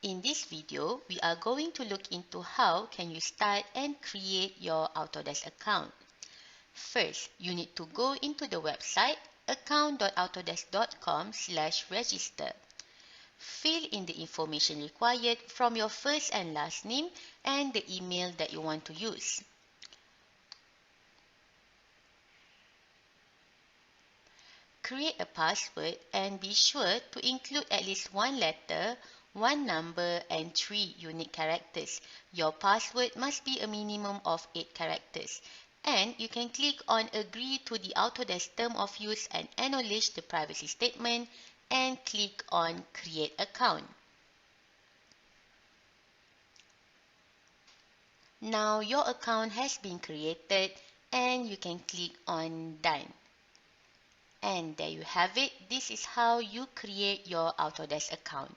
In this video, we are going to look into how can you start and create your Autodesk account. First, you need to go into the website account.autodesk.com/register. Fill in the information required from your first and last name and the email that you want to use. Create a password and be sure to include at least one letter, one number and 3 unique characters. Your password must be a minimum of 8 characters. And you can click on Agree to the Autodesk term of use and acknowledge the privacy statement and click on Create Account. Now your account has been created and you can click on Done. And there you have it. This is how you create your Autodesk account.